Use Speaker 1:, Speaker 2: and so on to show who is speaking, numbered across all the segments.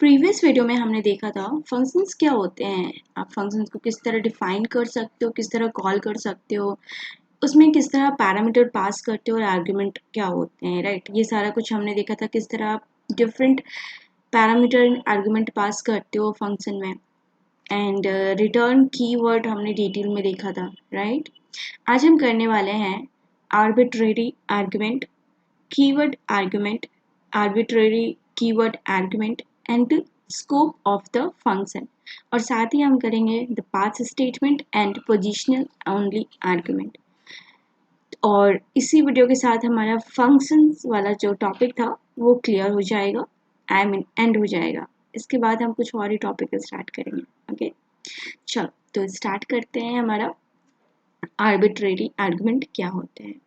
Speaker 1: Previous video में हमने देखा था फंक्शंस क्या होते हैं। आप फंक्शंस को किस तरह डिफाइन कर सकते हो, किस तरह कॉल कर सकते हो, उसमें किस तरह पैरामीटर पास करते हो और आर्गुमेंट क्या होते हैं, राइट। ये सारा कुछ हमने देखा था, किस तरह आप डिफरेंट पैरामीटर एंड आर्गुमेंट पास करते हो फंक्शन में। एंड रिटर्न कीवर्ड हमने डिटेल में देखा था, राइट। आज हम करने वाले हैं arbitrary argument, keyword argument, arbitrary keyword argument and scope of the function, और साथ ही हम करेंगे the path statement and positional only argument. और इसी वीडियो के साथ हमारा फंक्शंस वाला जो टॉपिक था वो क्लियर हो जाएगा, आई मीन एंड हो जाएगा। इसके बाद हम कुछ और ही टॉपिक स्टार्ट करेंगे। ओके, चलो तो स्टार्ट करते हैं। हमारा आर्बिट्रेरी आर्गुमेंट क्या होते हैं।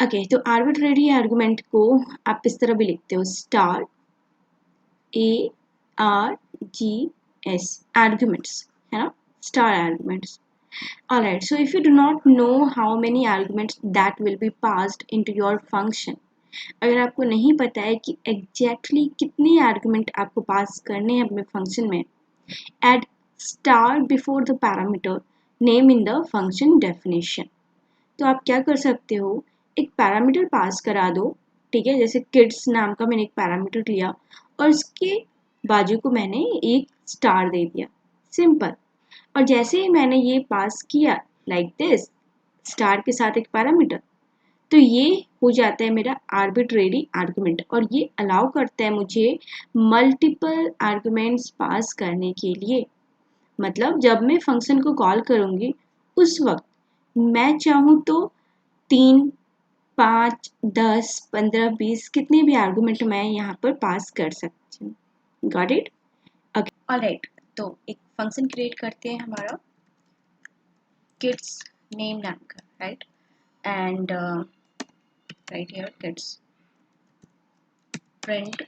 Speaker 1: ओके, तो आर्बिट्रेरी आर्गुमेंट को आप इस तरह भी लिखते हो, स्टार ARGS arguments, है ना, star arguments. Alright, so if you do not know how many arguments that will be passed into your function, अगर आपको नहीं पता है कि exactly कितने argument आपको पास करने हैं अपने function में, add star before the parameter name in the function definition. तो आप क्या कर सकते हो, एक पैरामीटर पास करा दो, ठीक है। जैसे किड्स नाम का मैंने एक पैरामीटर लिया और उसके बाजू को मैंने एक स्टार दे दिया, सिंपल। और जैसे ही मैंने ये पास किया लाइक दिस, स्टार के साथ एक पैरामीटर, तो ये हो जाता है मेरा आर्बिट्रेरी आर्गुमेंट, और ये अलाउ करता है मुझे मल्टीपल आर्गुमेंट्स पास करने के लिए। मतलब जब मैं फंक्शन को कॉल करूँगी उस वक्त मैं चाहूँ तो 3, 5, 10, 15, 20 कितने भी आर्गुमेंट मैं यहाँ पर पास कर सकती हूँ। Got it? Okay, alright. तो एक फंक्शन क्रिएट करते हैं हमारा किड्स नेम नाम का, right. And right here kids print.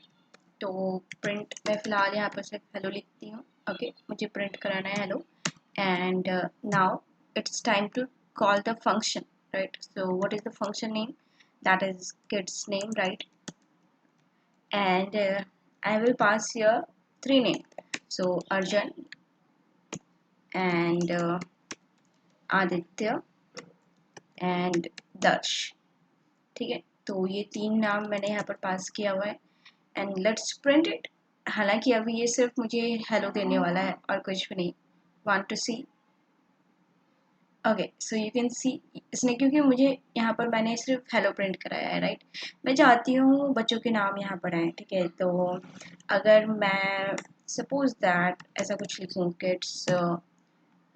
Speaker 1: तो प्रिंट मैं फिलहाल यहाँ पर सिर्फ हेलो लिखती हूँ। ओके, मुझे प्रिंट कराना है hello. And now it's time to call the function, right? So what is the function name? That is kids name, right? And I will pass here 3 names, so Arjun and Aditya and Darsh, ठीक है। तो ये 3 नाम मैंने यहाँ पर पास किया हुआ है एंड लेट्स प्रिंट इट। हालांकि अभी ये सिर्फ मुझे हेलो देने वाला है और कुछ भी नहीं। Want to see, okay, so you can see इसने, क्योंकि मुझे यहाँ पर मैंने सिर्फ हेलो प्रिंट कराया है, राइट। मैं चाहती हूँ बच्चों के नाम यहाँ पर आए, ठीक है। तो अगर मैं सपोज दैट ऐसा कुछ लिखूँ किड्स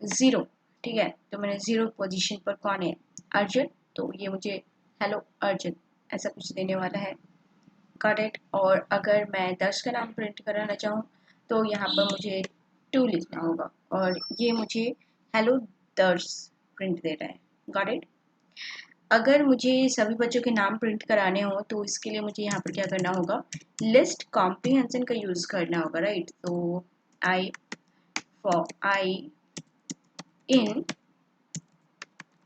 Speaker 1: 0, ठीक है, तो मैंने 0 पोजीशन पर कौन है, अर्जुन, तो ये मुझे हेलो अर्जुन ऐसा कुछ देने वाला है। Got it. और अगर मैं 10 का नाम प्रिंट कराना चाहूँ तो यहाँ पर मुझे 2 लिखना होगा और ये मुझे हेलो दर्श प्रिंट दे रहा है। Got it. अगर मुझे सभी बच्चों के नाम प्रिंट कराने हो तो इसके लिए मुझे यहाँ पर क्या करना होगा, लिस्ट कॉम्प्रिहेंशन का यूज करना होगा, राइट। तो I for I in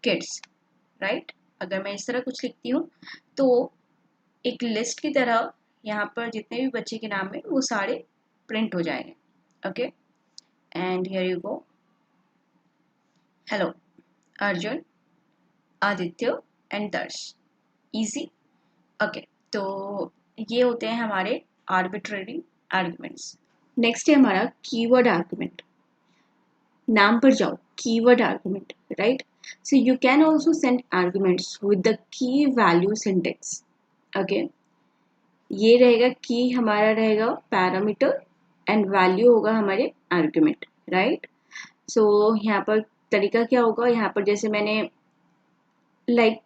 Speaker 1: kids, right. अगर मैं इस तरह कुछ लिखती हूँ तो एक लिस्ट की तरह यहाँ पर जितने भी बच्चे के नाम है वो सारे प्रिंट हो जाएंगे। Okay, and here you go, hello Arjun, Aditya and दर्श, इजी। ओके, तो ये होते हैं हमारे आर्बिट्रेरी आर्गुमेंट्स। नेक्स्ट है हमारा कीवर्ड आर्गुमेंट। नाम पर जाओ, keyword argument, right. So you can also send arguments with the key value syntax. Okay, ये रहेगा की, हमारा रहेगा पैरामीटर एंड वैल्यू होगा हमारे आर्गुमेंट, राइट। सो यहाँ पर तरीका क्या होगा, यहाँ पर जैसे मैंने लाइक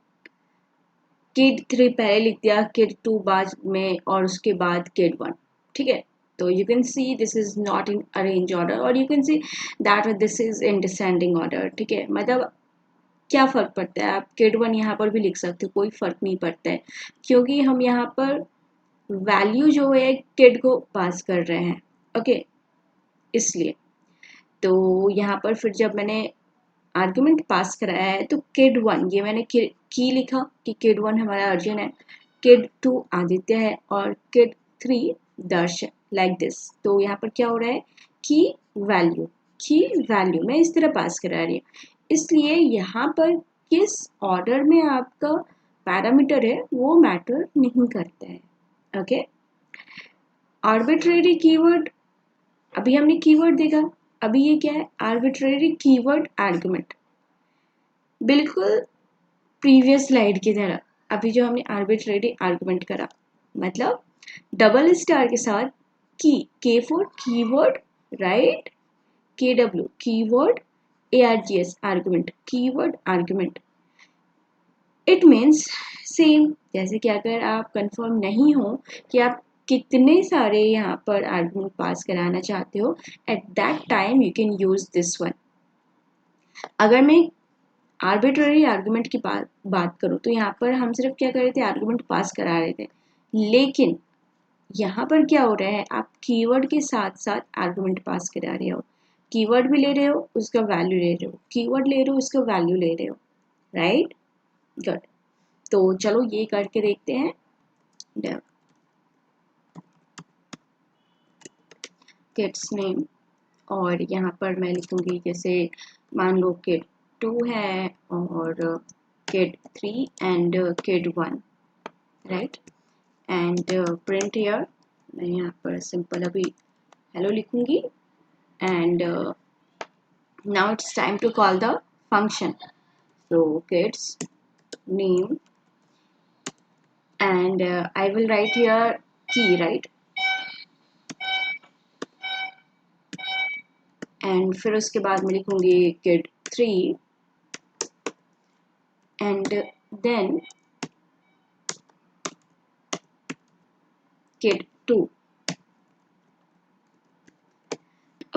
Speaker 1: किड 3 पहले लिख दिया, किड 2 बाद में और उसके बाद किड 1, ठीक है। तो you can see this is not in arrange order और you can see that this is in descending order, ठीक है। मतलब क्या फ़र्क पड़ता है, आप किड 1 यहाँ पर भी लिख सकते हो, कोई फ़र्क नहीं पड़ता है, क्योंकि हम यहाँ पर वैल्यू जो है किड को पास कर रहे हैं, ओके, इसलिए। तो यहाँ पर फिर जब मैंने आर्गुमेंट पास कराया है तो किड 1 ये मैंने की लिखा कि किड 1 हमारा अर्जुन है, किड 2 आदित्य है और किड 3 दर्श है, लाइक दिस। तो यहाँ पर क्या हो रहा है, की वैल्यू मैं इस तरह पास करा रही हूँ, इसलिए यहाँ पर किस ऑर्डर में आपका पैरामीटर है वो मैटर नहीं करता है। ओके, आर्बिट्रेरी कीवर्ड, अभी हमने कीवर्ड देखा, अभी ये क्या है, आर्बिट्रेरी कीवर्ड आर्गुमेंट, बिल्कुल प्रीवियस स्लाइड की तरह। अभी जो हमने आर्बिट्रेरी आर्गुमेंट करा, मतलब डबल स्टार के साथ के for keyword, right, KW keyword, ARGS argument, keyword argument. It means same, जैसे कि अगर आप कंफर्म नहीं हो कि आप कितने सारे यहाँ पर आर्गुमेंट पास कराना चाहते हो, at that time you can use this one. अगर मैं आर्बिट्ररी आर्गुमेंट की बात करूँ तो यहाँ पर हम सिर्फ क्या कर रहे थे, आर्गुमेंट पास करा रहे थे, लेकिन यहाँ पर क्या हो रहा है, आप कीवर्ड के साथ साथ आर्गुमेंट पास करा रहे हो, कीवर्ड भी ले रहे हो, उसका वैल्यू ले रहे हो, कीवर्ड ले रहे हो, उसका वैल्यू ले रहे हो, राइट, गुड। तो चलो ये करके देखते हैं। किड्स नेम, और यहाँ पर मैं लिखूंगी, जैसे मान लो किड 2 है और kid 3 and kid 1, right, and print here, मैं यहाँ पर सिंपल अभी हेलो लिखूंगी, and now it's time to call the function. So kids name, and I will write here key, right, and फिर उसके बाद मैं लिखूंगी kid 3 and then kid 2।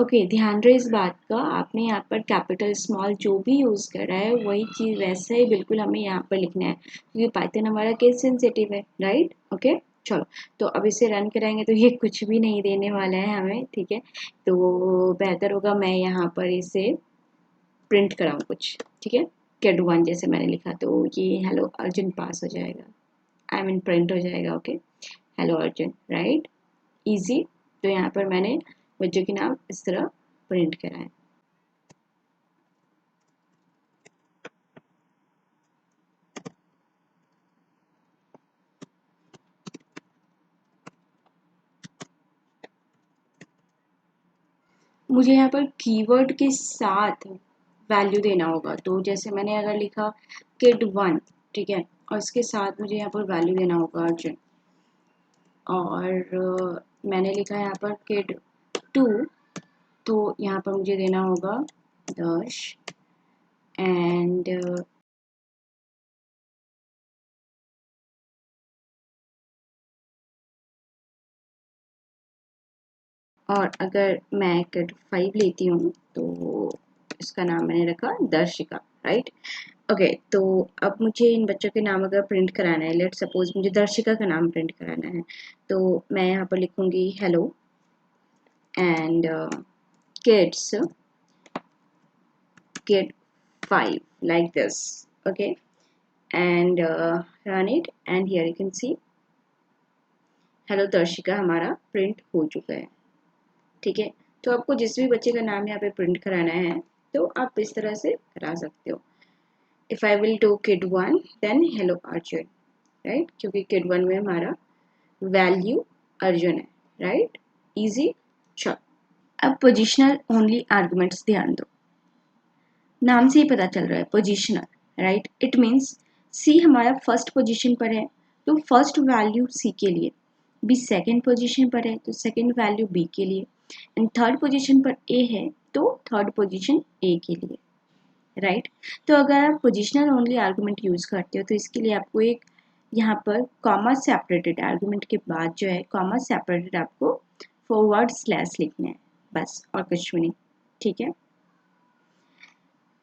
Speaker 1: Okay, ध्यान रहे इस बात का, आपने यहाँ पर कैपिटल स्मॉल जो भी यूज़ करा है वही चीज़ वैसे ही बिल्कुल हमें यहाँ पर लिखना है, क्योंकि पाइथन हमारा केस सेंसिटिव है, राइट। ओके, चलो, तो अब इसे रन कराएंगे तो ये कुछ भी नहीं देने वाला है हमें, ठीक है, तो बेहतर होगा मैं यहाँ पर इसे प्रिंट कराऊँ कुछ, ठीक है, किड 1 जैसे मैंने लिखा तो ये हेलो अर्जुन पास हो जाएगा, आई मीन प्रिंट हो जाएगा। Okay, hello Arjun, right, easy. तो यहाँ पर मैंने बच्चों के नाम इस तरह प्रिंट करा है। मुझे यहाँ पर कीवर्ड के साथ वैल्यू देना होगा, तो जैसे मैंने अगर लिखा किड 1, ठीक है, और इसके साथ मुझे यहाँ पर वैल्यू देना होगा अर्जुन, और मैंने लिखा है यहाँ पर किड 2, तो यहाँ पर मुझे देना होगा 10 एंड और अगर मैं किड 5 लेती हूँ तो इसका नाम मैंने रखा दर्शिका, राइट। ओके, तो अब मुझे इन बच्चों के नाम अगर प्रिंट कराना है, लेट सपोज मुझे दर्शिका का नाम प्रिंट कराना है, तो मैं यहाँ पर लिखूंगी hello and kids kid 5 like this, okay, and run it, and here you can see hello दर्शिका हमारा प्रिंट हो चुका है, ठीक है। तो आपको जिस भी बच्चे का नाम यहाँ पे प्रिंट कराना है तो आप इस तरह से करा सकते हो। If I will do kid 1 then hello Arjun, right, क्योंकि किड 1 में हमारा वैल्यू अर्जुन है, राइट, इजी। चलो, अब पोजिशनल ओनली आर्गुमेंट्स ध्यान दो, नाम से ही पता चल रहा है पोजिशनल, राइट, इट मीन्स सी हमारा फर्स्ट पोजीशन पर है तो फर्स्ट वैल्यू सी के लिए, बी सेकंड पोजीशन पर है तो सेकंड वैल्यू बी के लिए, एंड थर्ड पोजीशन पर ए है तो थर्ड पोजीशन ए के लिए, राइट। तो अगर आप पोजिशनल ओनली आर्गुमेंट यूज़ करते हो तो इसके लिए आपको एक यहाँ पर कॉमा सेपरेटेड आर्गुमेंट के बाद जो है कॉमा सेपरेटेड आपको फॉरवर्ड स्लैश लिखना है, बस और कुछ भी नहीं, ठीक है।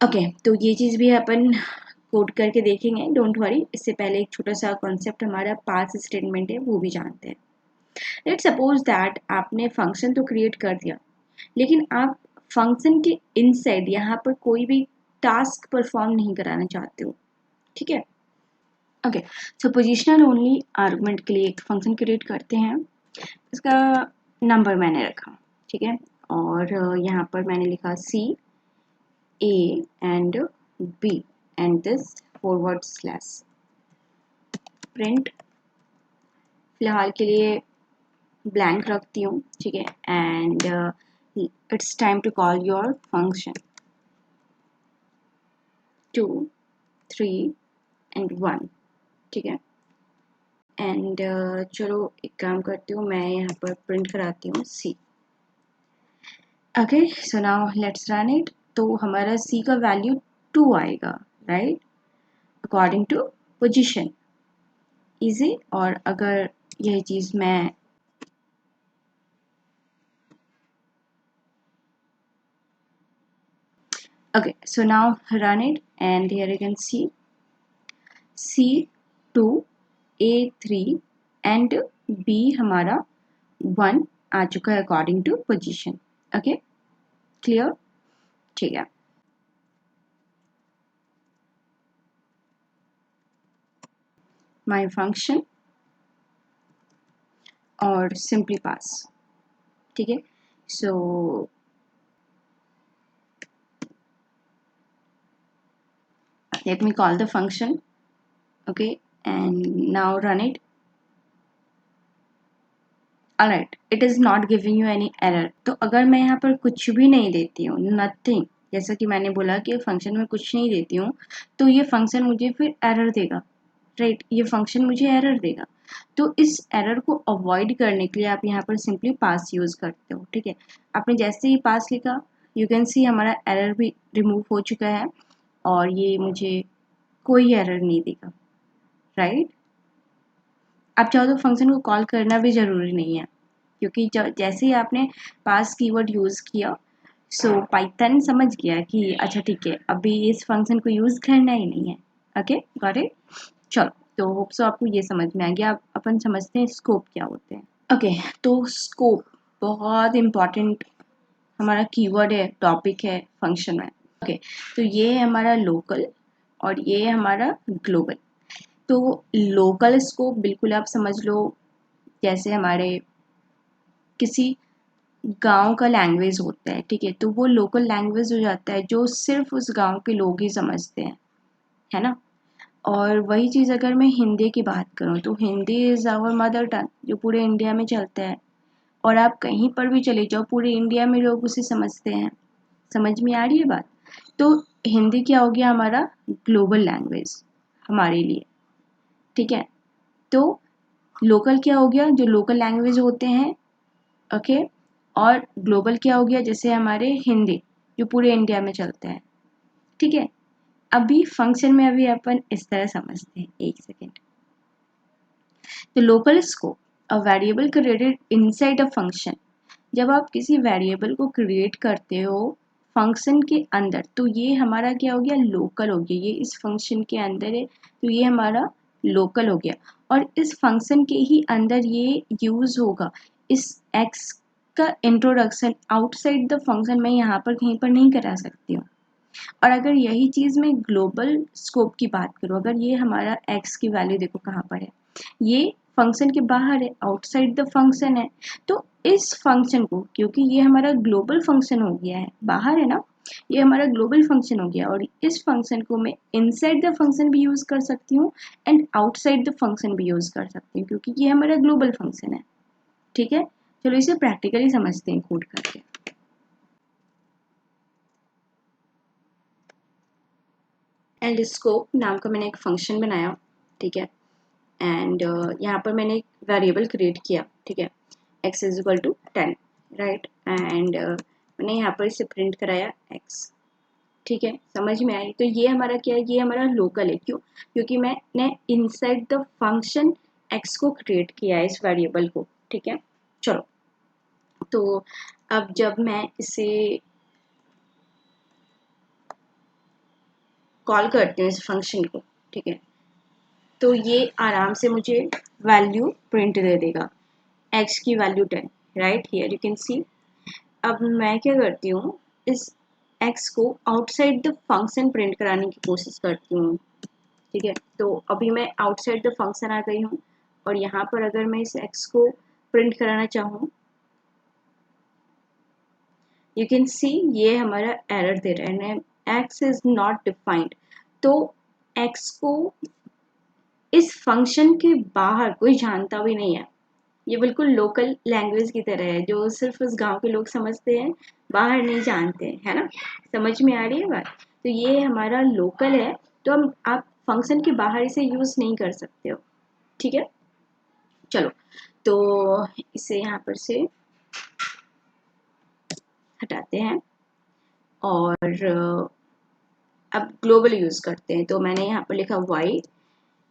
Speaker 1: ओके, तो ये चीज़ भी अपन कोड करके देखेंगे, डोंट वरी। इससे पहले एक छोटा सा कॉन्सेप्ट हमारा पास स्टेटमेंट है वो भी जानते हैं। लेट सपोज दैट आपने फंक्शन तो क्रिएट कर दिया, लेकिन आप फंक्शन के इनसाइड यहाँ पर कोई भी टास्क परफॉर्म नहीं कराना चाहते हो, ठीक है। ओके, सो पोजिशनल ओनली आर्गुमेंट के लिए एक फंक्शन क्रिएट करते हैं, इसका नंबर मैंने रखा, ठीक है। और यहाँ पर मैंने लिखा C A and B and this forward slash print, फिलहाल के लिए ब्लैंक रखती हूँ, ठीक है। And it's time to call your function 2 3 and 1, ठीक है। एंड चलो एक काम करती हूँ, मैं यहाँ पर प्रिंट कराती हूँ C। Okay, so now let's run it. तो हमारा C का वैल्यू 2 आएगा, right, according to position. Easy. और अगर यह चीज़ मैं okay, so now run it and here you can see C2 A3 and B हमारा 1 आ चुका है according to position. Okay, clear, ठीक है। माय फंक्शन और सिंपली पास, ठीक है। सो let me call the function, okay, and now run it. Alright, it is not giving you any error। तो अगर मैं यहाँ पर कुछ भी नहीं देती हूँ, nothing, जैसा कि मैंने बोला कि फंक्शन में कुछ नहीं देती हूँ, तो ये फंक्शन मुझे फिर एरर देगा, राइट, ये फंक्शन मुझे एरर देगा। तो इस एरर को अवॉइड करने के लिए आप यहाँ पर सिंपली पास यूज़ करते हो, ठीक है। आपने जैसे ही पास लिखा, यू कैन सी हमारा एरर भी रिमूव हो चुका है और ये मुझे कोई एरर नहीं देगा, राइट। आप चाहो तो फंक्शन को कॉल करना भी ज़रूरी नहीं है, क्योंकि जैसे ही आपने पास कीवर्ड यूज़ किया, सो पाइथन समझ गया कि अच्छा ठीक है, अभी इस फंक्शन को यूज़ करना ही नहीं है। Okay, got it. चलो, तो होप सो आपको ये समझ में आ गया। अब अपन समझते हैं स्कोप क्या होते हैं। ओके, तो स्कोप बहुत इम्पॉर्टेंट हमारा कीवर्ड है, टॉपिक है फंक्शन में। ओके, तो ये है हमारा लोकल और ये है हमारा ग्लोबल। तो लोकल स्कोप बिल्कुल आप समझ लो जैसे हमारे किसी गांव का लैंग्वेज होता है, ठीक है, तो वो लोकल लैंग्वेज हो जाता है जो सिर्फ उस गांव के लोग ही समझते हैं, है ना। और वही चीज़ अगर मैं हिंदी की बात करूँ तो Hindi is our mother tongue, जो पूरे इंडिया में चलता है। और आप कहीं पर भी चले जाओ, पूरे इंडिया में लोग उसे समझते हैं। समझ में आ रही है बात। तो हिंदी क्या हो गया हमारा ग्लोबल लैंग्वेज हमारे लिए, ठीक है। तो लोकल क्या हो गया, जो लोकल लैंग्वेज होते हैं, ओके। और ग्लोबल क्या हो गया, जैसे हमारे हिंदी जो पूरे इंडिया में चलते हैं, ठीक है। अभी फंक्शन में अभी अपन इस तरह समझते हैं, एक सेकेंड। तो local scope, a variable created inside a function. जब आप किसी वेरिएबल को क्रिएट करते हो फंक्शन के अंदर, तो ये हमारा क्या हो गया, लोकल हो गया। ये इस फंक्शन के अंदर है तो ये हमारा लोकल हो गया। और इस फंक्शन के ही अंदर ये यूज़ होगा। इस एक्स का इंट्रोडक्शन आउटसाइड द फंक्शन मैं यहाँ पर कहीं पर नहीं करा सकती हूँ। और अगर यही चीज़ मैं ग्लोबल स्कोप की बात करूँ, अगर ये हमारा एक्स की वैल्यू देखो कहाँ पर है, ये फंक्शन के बाहर है, आउटसाइड द फंक्शन है। तो इस फंक्शन को, क्योंकि ये हमारा ग्लोबल फंक्शन हो गया है, बाहर है ना, ये हमारा ग्लोबल फंक्शन हो गया, और इस फंक्शन को मैं इनसाइड द फंक्शन भी यूज़ कर सकती हूँ एंड आउटसाइड द फंक्शन भी यूज़ कर सकती हूँ, क्योंकि ये हमारा ग्लोबल फंक्शन है, ठीक है। चलो इसे प्रैक्टिकली समझते हैं कोड करके। एंड स्कोप नाम का मैंने एक फंक्शन बनाया, ठीक है। एंड यहाँ पर मैंने एक वेरिएबल क्रिएट किया, ठीक है, x is equal to 10, right. And मैंने यहाँ पर इसे प्रिंट कराया x, ठीक है, समझ में आई। तो ये हमारा क्या है, ये हमारा लोकल है। क्यों, क्योंकि मैंने इनसाइड द फंक्शन x को क्रिएट किया है, इस वेरिएबल को, ठीक है। चलो, तो अब जब मैं इसे कॉल करती हूँ इस फंक्शन को, ठीक है, तो ये आराम से मुझे वैल्यू प्रिंट दे देगा, x की value 10, right, here you can सी। अब मैं क्या करती हूँ, इस x को आउटसाइड द फंक्शन प्रिंट कराने की कोशिश करती हूँ, ठीक है। तो अभी मैं आउटसाइड द फंक्शन आ गई हूँ और यहाँ पर अगर मैं इस x को प्रिंट कराना चाहूँ, यू कैन सी ये हमारा एरर दे रहा है, एक्स इज नॉट डिफाइंड। तो एक्स को इस फंक्शन के बाहर कोई जानता भी नहीं है। ये बिल्कुल लोकल लैंग्वेज की तरह है, जो सिर्फ उस गांव के लोग समझते हैं, बाहर नहीं जानते हैं, है ना। समझ में आ रही है बात। तो ये हमारा लोकल है, तो हम आप फंक्शन के बाहर इसे यूज नहीं कर सकते हो। ठीक है, चलो तो इसे यहाँ पर से हटाते हैं और अब ग्लोबल यूज करते हैं। तो मैंने यहाँ पर लिखा y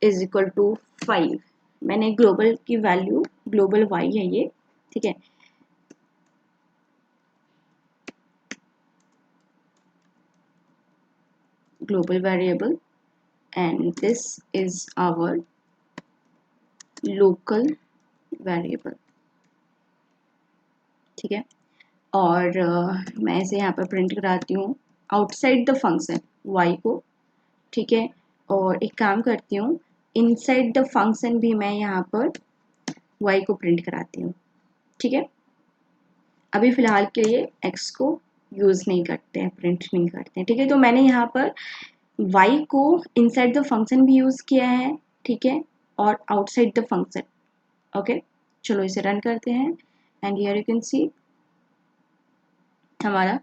Speaker 1: इज इक्वल टू 5। मैंने ग्लोबल की वैल्यू, ग्लोबल y है ये, ठीक है। Global variable and this is our local variable, ठीक है। और मैं इसे यहाँ पर प्रिंट कराती हूँ आउटसाइड द फंक्शन y को, ठीक है। और एक काम करती हूँ, इनसाइड द फंक्शन भी मैं यहाँ पर y को प्रिंट कराती हूँ, ठीक है। अभी फिलहाल के लिए x को यूज़ नहीं करते हैं, प्रिंट नहीं करते हैं, ठीक है। तो मैंने यहाँ पर y को इनसाइड द फंक्शन भी यूज़ किया है, ठीक है, और आउटसाइड द फंक्शन। ओके, चलो इसे रन करते हैं एंड हियर यू कैन सी हमारा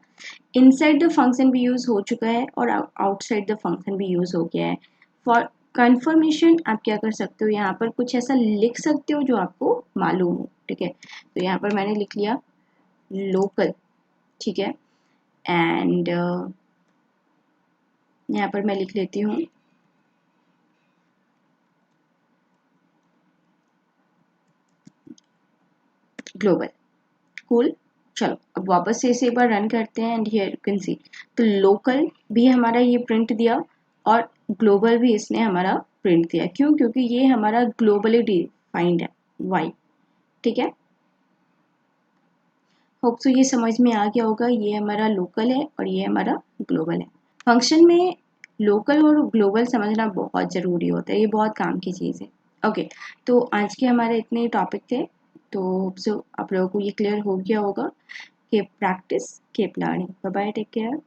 Speaker 1: इनसाइड द फंक्शन भी यूज़ हो चुका है और आउटसाइड द फंक्शन भी यूज़ हो गया है। फॉर कंफर्मेशन आप क्या कर सकते हो, यहाँ पर कुछ ऐसा लिख सकते हो जो आपको मालूम हो, ठीक है। तो यहाँ पर मैंने लिख लिया लोकल, ठीक है। एंड यहाँ पर मैं लिख लेती हूँ ग्लोबल। कूल, चलो अब वापस से इसे एक बार रन करते हैं एंड हियर यू कैन सी तो लोकल भी हमारा ये प्रिंट दिया और ग्लोबल भी इसने हमारा प्रिंट दिया। क्यों? क्योंकि ये हमारा ग्लोबली डिफाइंड है वाई, ठीक है। होप सो ये समझ में आ गया होगा, ये हमारा लोकल है और ये हमारा ग्लोबल है। फंक्शन में लोकल और ग्लोबल समझना बहुत ज़रूरी होता है, ये बहुत काम की चीज़ है। ओके, तो आज के हमारे इतने टॉपिक थे, तो होप सो आप लोगों को ये क्लियर हो गया होगा कि practice keep learning. Bye bye, take care.